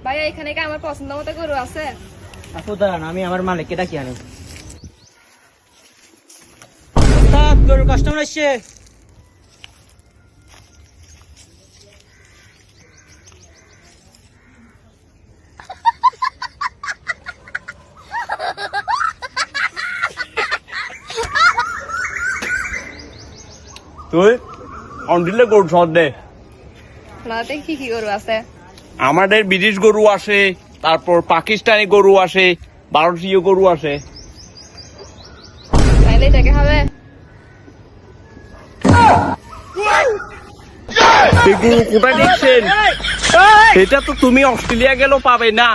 ভাইয়া এখানে কি আমার পছন্দ মতো গরু আছে? আপু দাঁড়ান, আমি আমার মালিককে ডাকি আনি। গরুর কাস্টমার আসছে। তুই অন্ডিলে গরু সর দে। আপনাদের কি কি গরু আছে? আমাদের বিদেশ গরু আসে, তারপর পাকিস্তানি গরু আসে, ভারতীয় গরু আসে। তাইলে এটাকে হবে? এই গরু কোথায় দেখছেন? এটা তো তুমি অস্ট্রেলিয়া গেলেও পাবে না।